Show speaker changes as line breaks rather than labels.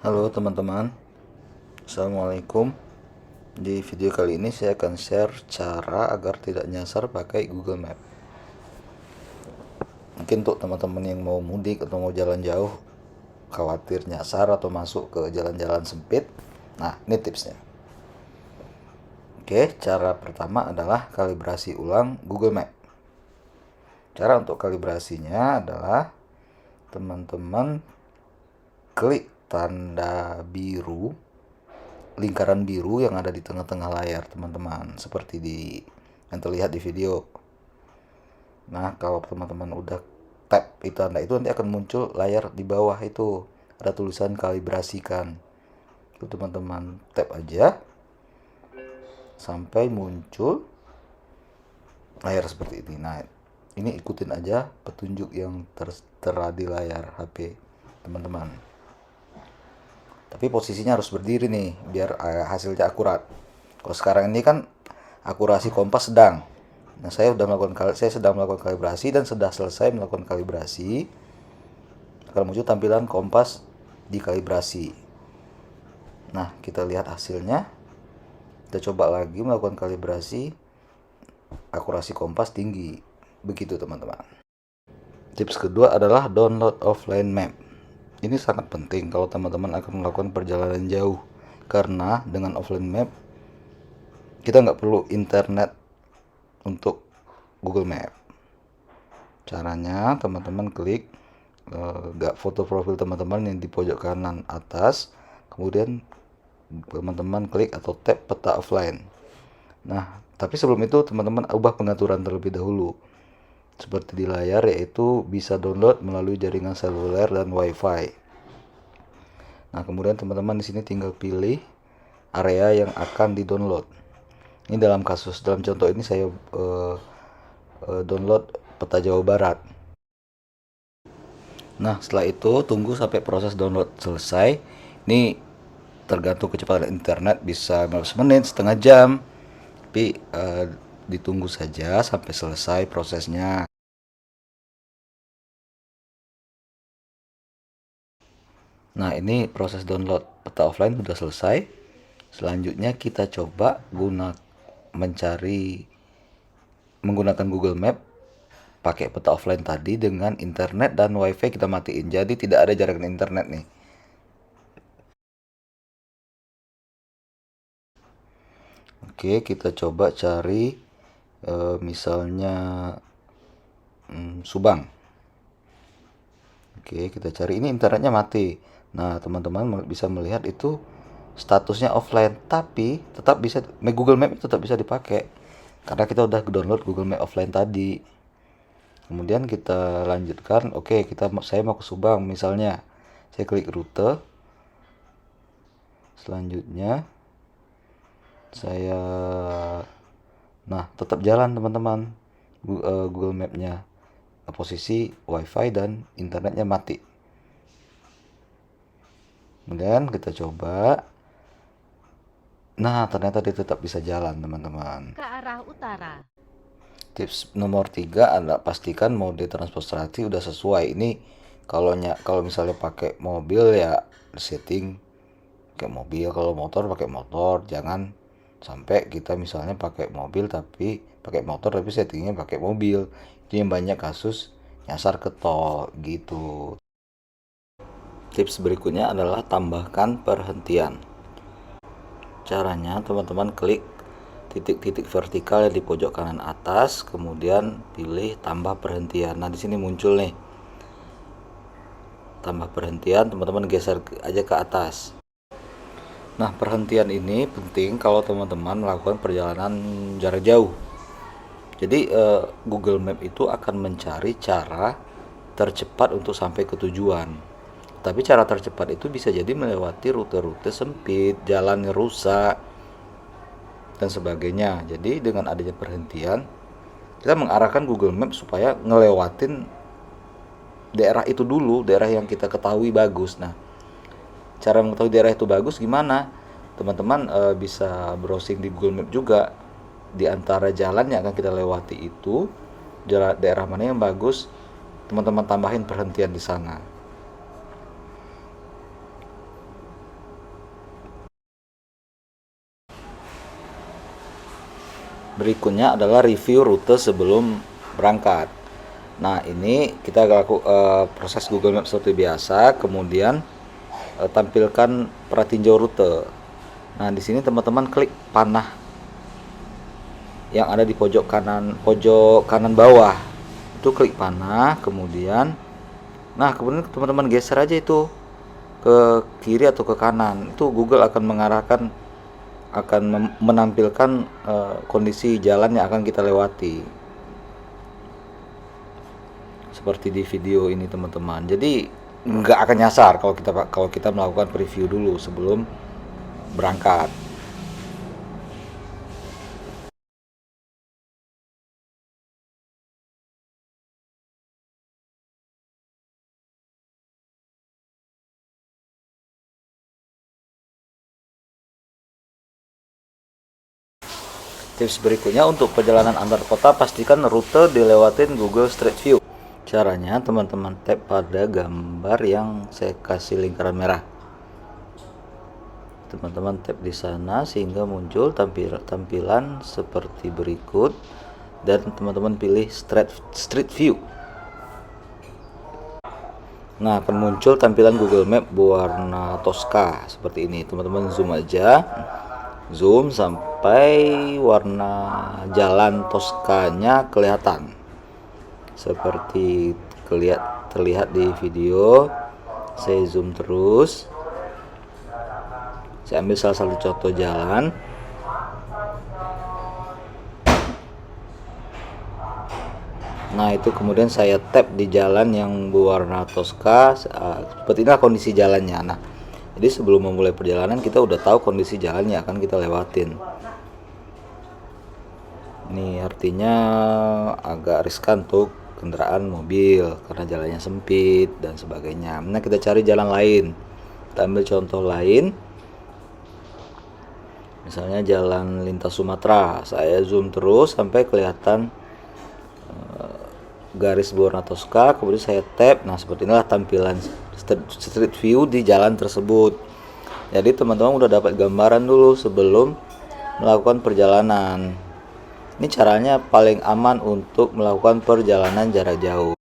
Halo teman-teman, Assalamualaikum. Di video kali ini saya akan share cara agar tidak nyasar pakai Google Map. Mungkin untuk teman-teman yang mau mudik atau mau jalan jauh, khawatir nyasar atau masuk ke jalan-jalan sempit. Nah, ini tipsnya. Oke, cara pertama adalah kalibrasi ulang Google Map. Cara untuk kalibrasinya adalah teman-teman klik tanda biru, lingkaran biru yang ada di tengah-tengah layar teman-teman, seperti yang terlihat di video. Nah, kalau teman-teman udah tap itu tanda itu, nanti akan muncul layar di bawah itu ada tulisan kalibrasikan. Itu teman-teman tap aja sampai muncul layar seperti ini. Nah, ini ikutin aja petunjuk yang tertera di layar HP teman-teman. Tapi posisinya harus berdiri nih biar hasilnya akurat. Kalau sekarang ini kan akurasi kompas sedang. Nah, saya sedang melakukan kalibrasi dan sudah selesai melakukan kalibrasi. Akan muncul tampilan kompas dikalibrasi. Nah, kita lihat hasilnya. Kita coba lagi melakukan kalibrasi. Akurasi kompas tinggi. Begitu teman-teman. Tips kedua adalah download offline map. Ini sangat penting kalau teman-teman akan melakukan perjalanan jauh, karena dengan offline map kita nggak perlu internet untuk Google Map. Caranya teman-teman klik foto profil teman-teman yang di pojok kanan atas, kemudian teman-teman klik atau tap peta offline. Nah, tapi sebelum itu teman-teman ubah pengaturan terlebih dahulu. Seperti di layar, yaitu bisa download melalui jaringan seluler dan WiFi. Nah, kemudian teman-teman di sini tinggal pilih area yang akan di-download. Ini dalam contoh ini saya download peta Jawa Barat. Nah, setelah itu tunggu sampai proses download selesai. Ini tergantung kecepatan internet, bisa 15 menit, setengah jam. Tapi ditunggu saja sampai selesai prosesnya. Nah, ini proses download peta offline sudah selesai. Selanjutnya kita coba menggunakan Google Map pakai peta offline tadi dengan internet dan WiFi kita matiin. Jadi tidak ada jaringan internet nih. Oke, kita coba cari misalnya Subang. Oke, kita cari, ini internetnya mati. Nah, teman-teman bisa melihat itu statusnya offline, tapi tetap bisa Google Map tetap bisa dipakai karena kita udah download Google Map offline tadi. Kemudian kita lanjutkan. Oke, saya mau ke Subang misalnya. Saya klik rute. Selanjutnya saya tetap jalan teman-teman Google Map-nya. Posisi WiFi dan internetnya mati. Kemudian kita coba. Nah, ternyata dia tetap bisa jalan, teman-teman.
Ke arah utara.
Tips nomor 3 adalah pastikan mode transportasi udah sesuai. Ini kalau misalnya pakai mobil ya setting pakai mobil, kalau motor pakai motor. Jangan sampai kita misalnya pakai motor tapi settingnya pakai mobil. Itu yang banyak kasus nyasar ke tol gitu. Tips berikutnya adalah tambahkan perhentian. Caranya teman-teman klik titik-titik vertikal yang di pojok kanan atas, kemudian pilih tambah perhentian. Nah, di sini muncul nih tambah perhentian, teman-teman geser aja ke atas. Nah, perhentian ini penting kalau teman-teman melakukan perjalanan jarak jauh. Jadi Google Map itu akan mencari cara tercepat untuk sampai ke tujuan. Tapi cara tercepat itu bisa jadi melewati rute-rute sempit, jalan rusak, dan sebagainya. Jadi dengan adanya perhentian, kita mengarahkan Google Map supaya ngelewatin daerah itu dulu, daerah yang kita ketahui bagus. Nah, cara mengetahui daerah itu bagus gimana? Teman-teman bisa browsing di Google Map juga. Di antara jalan yang akan kita lewati itu, daerah mana yang bagus, teman-teman tambahin perhentian di sana. berikutnya adalah review rute sebelum berangkat. Nah, ini kita proses Google Maps seperti biasa, kemudian tampilkan pratinjau rute. Nah, di sini teman-teman klik panah yang ada di pojok kanan bawah. Itu klik panah, kemudian teman-teman geser aja itu ke kiri atau ke kanan. Itu Google akan menampilkan kondisi jalan yang akan kita lewati. Seperti di video ini teman-teman. Jadi nggak akan nyasar kalau kita melakukan preview dulu sebelum berangkat. Tips berikutnya untuk perjalanan antar kota, pastikan rute dilewatin Google Street View. Caranya teman-teman tap pada gambar yang saya kasih lingkaran merah. Teman-teman tap di sana sehingga muncul tampilan seperti berikut, dan teman-teman pilih Street View. Nah, akan muncul tampilan Google Map berwarna Tosca seperti ini. Teman-teman zoom aja, zoom sampai warna jalan Toscanya kelihatan seperti terlihat di video. Saya zoom terus, saya ambil salah satu contoh jalan. Nah, itu kemudian saya tap di jalan yang berwarna Tosca. Seperti inilah kondisi jalannya. Nah, jadi sebelum memulai perjalanan kita udah tahu kondisi jalannya akan kita lewatin. Ini artinya agak riskan untuk kendaraan mobil karena jalannya sempit dan sebagainya. Nah, kita cari jalan lain. Kita ambil contoh lain. Misalnya jalan lintas Sumatera. Saya zoom terus sampai kelihatan garis berwarna Tosca, kemudian saya tap. Nah, seperti inilah tampilan street view di jalan tersebut. Jadi teman-teman udah dapat gambaran dulu sebelum melakukan perjalanan. Ini caranya paling aman untuk melakukan perjalanan jarak jauh.